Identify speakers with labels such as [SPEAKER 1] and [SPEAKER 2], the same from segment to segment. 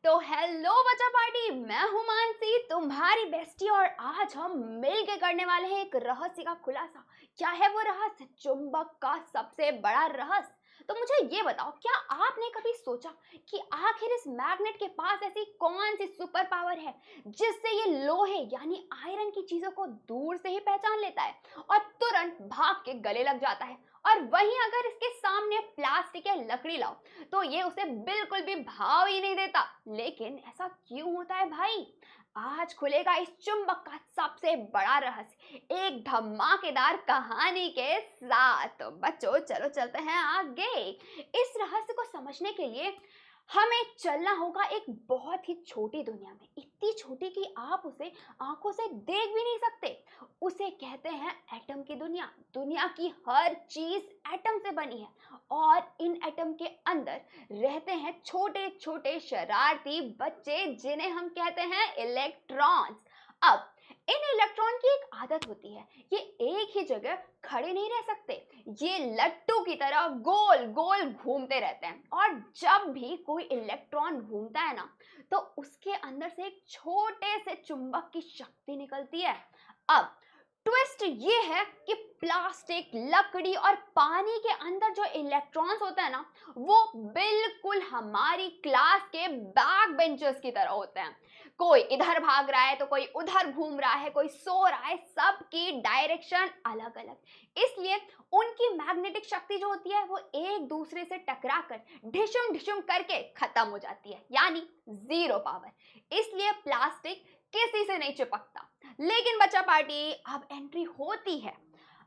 [SPEAKER 1] तो हेलो बच्चा पार्टी, मैं हूँ मानसी, तुम्हारी बेस्टी। और आज हम मिलके करने वाले हैं एक रहस्य का खुलासा। क्या है वो रहस्य? चुंबक का सबसे बड़ा रहस्य। तो मुझे ये बताओ, क्या आपने कभी सोचा कि आखिर इस मैग्नेट के पास ऐसी कौन सी सुपर पावर है जिससे ये लोहे यानी आयरन की चीजों को दूर से ही पहचान लेता है और तुरंत भाग के गले लग जाता है। और वहीं अगर इसके सामने प्लास्टिक या लकड़ी लाओ तो ये उसे बिल्कुल भी भाव ही नहीं देता। लेकिन ऐसा क्यों होता है भाई? आज खुलेगा इस चुंबक का सबसे बड़ा रहस्य एक धमाकेदार कहानी के साथ। तो बच्चों चलो चलते हैं आगे। इस रहस्य को समझने के लिए हमें चलना होगा एक बहुत ही छोटी दुनिया में, इतनी छोटी कि आप उसे आंखों से देख भी नहीं सकते। उसे कहते हैं एटम की दुनिया। दुनिया की हर चीज एटम से बनी है और इन एटम के अंदर रहते हैं छोटे छोटे शरारती बच्चे जिन्हें हम कहते हैं इलेक्ट्रॉन्स। अब इन इलेक्ट्रॉन की एक आदत होती है, ये एक ही जगह खड़े नहीं रह सकते। ये लट्टू की तरह गोल गोल घूमते रहते हैं और जब भी कोई इलेक्ट्रॉन घूमता है ना तो उसके अंदर से एक छोटे से चुंबक की शक्ति निकलती है। अब ट्विस्ट ये है कि प्लास्टिक, लकड़ी और पानी के अंदर जो इलेक्ट्रॉन्स होते हैं ना वो बिल्कुल हमारी क्लास के बैक बेंचर्स की तरह होते हैं। कोई इधर भाग रहा है तो कोई उधर घूम रहा है, कोई सो रहा है, सबकी डायरेक्शन अलग अलग। इसलिए उनकी मैग्नेटिक शक्ति जो होती है वो एक दूसरे से टकराकर ढिशुम ढिशुम करके खत्म हो जाती है, यानी जीरो पावर। इसलिए प्लास्टिक किसी से नहीं चिपकता। लेकिन बच्चा पार्टी, अब एंट्री होती है।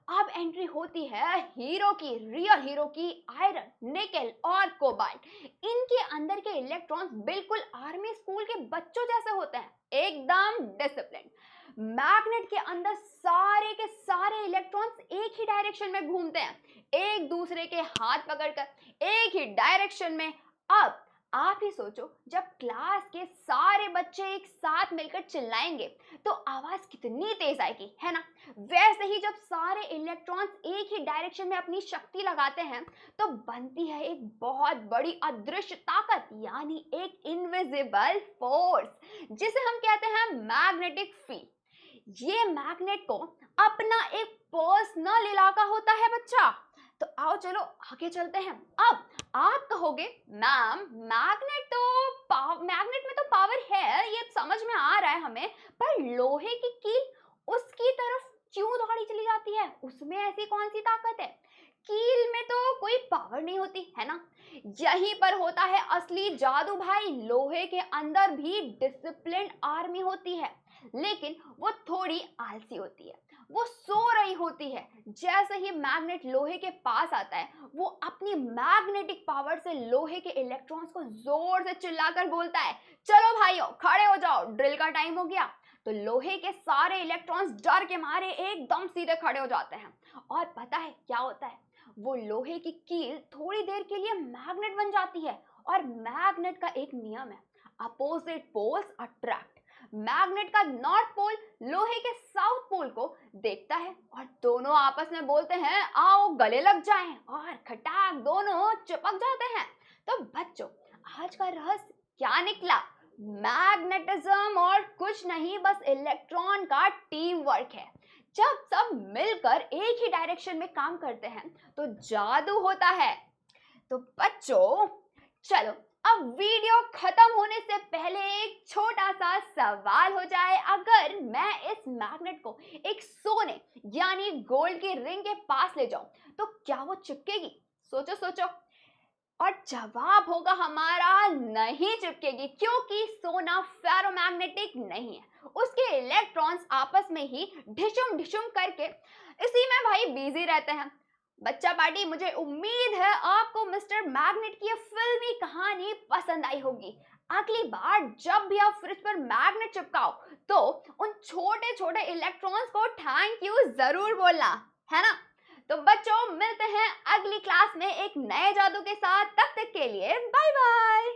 [SPEAKER 1] अब एंट्री होती है हीरो की, रियल हीरो की। आयरन, निकेल और कोबाल्ट, इनके अंदर के इलेक्ट्रॉन्स बिल्कुल आर्मी स्कूल के बच्चों जैसे होते हैं, एकदम डिसिप्लिन। मैग्नेट के अंदर सारे के सारे इलेक्ट्रॉन्स एक ही डायरेक्शन में घूमते हैं, एक दूसरे के हाथ पकड़कर एक ही डायरेक्शन में। अब आप ही सोचो, जब क्लास के सारे बच्चे एक साथ मिलकर चिल्लाएंगे तो आवाज कितनी तेज आएगी, है ना? वैसे ही जब सारे इलेक्ट्रॉन्स एक ही डायरेक्शन में अपनी शक्ति लगाते हैं तो बनती है एक बहुत बड़ी अदृश्य ताकत, यानी एक इनविजिबल फोर्स, जिसे हम कहते हैं मैग्नेटिक फील्ड। ये मैग्नेट को अपना एक पर्सनल इलाका होता है बच्चा। तो आओ चलो आगे चलते हैं। अब आप कहोगे मैम, मैग्नेट में तो पावर है, ये समझ में आ रहा है हमें, पर लोहे की कील उसकी तरफ क्यों दौड़ी चली जाती है? उसमें ऐसी कौन सी ताकत है? कील में तो कोई पावर नहीं होती, है ना? यहीं पर होता है असली जादू भाई। लोहे के अंदर भी डिसिप्लिन आर्मी होती है, लेकिन वो थोड़ी आलसी होती है। वो सो रही होती है। जैसे ही मैग्नेट लोहे के पास आता है वो अपनी मैग्नेटिक पावर से लोहे के इलेक्ट्रॉन्स को जोर से चिल्लाकर बोलता है, चलो भाइयों खड़े हो जाओ, ड्रिल का टाइम हो गया। तो लोहे के सारे इलेक्ट्रॉन्स डर के मारे एकदम सीधे खड़े हो जाते हैं। और पता है क्या होता है? वो लोहे की कील थोड़ी देर के लिए मैग्नेट बन जाती है। और मैग्नेट का एक नियम है, अपोजिट पोल्स अट्रैक्ट। मैग्नेट का नॉर्थ पोल लोहे के साउथ पोल को देखता है और दोनों आपस में बोलते हैं आओ गले लग जाएं, और खटाक दोनों चिपक जाते हैं। तो बच्चों, आज का रहस्य क्या निकला? मैग्नेटिज्म और कुछ नहीं, बस इलेक्ट्रॉन का टीम वर्क है। जब सब मिलकर एक ही डायरेक्शन में काम करते हैं तो जादू होता है। तो बच्चों चलो, अब वीडियो खत्म होने से पहले एक छोटा सा सवाल हो जाए। अगर मैं इस मैग्नेट को एक सोने यानी गोल्ड की रिंग के पास ले जाऊं तो क्या वो चिपकेगी? सोचो सोचो। और जवाब होगा हमारा नहीं चिपकेगी, क्योंकि सोना फेरोमैग्नेटिक नहीं है। उसके इलेक्ट्रॉन्स आपस में ही ढिशुम ढिशुम करके इसी में भाई बिजी रहते हैं। बच्चा पार्टी, मुझे उम्मीद है आपको मिस्टर मैग्नेट की ये फिल्मी कहानी पसंद आई होगी। अगली बार जब भी आप फ्रिज पर मैग्नेट चिपकाओ तो उन छोटे छोटे इलेक्ट्रॉन्स को थैंक यू जरूर बोलना, है ना? तो बच्चों मिलते हैं अगली क्लास में एक नए जादू के साथ। तब तक के लिए बाय बाय।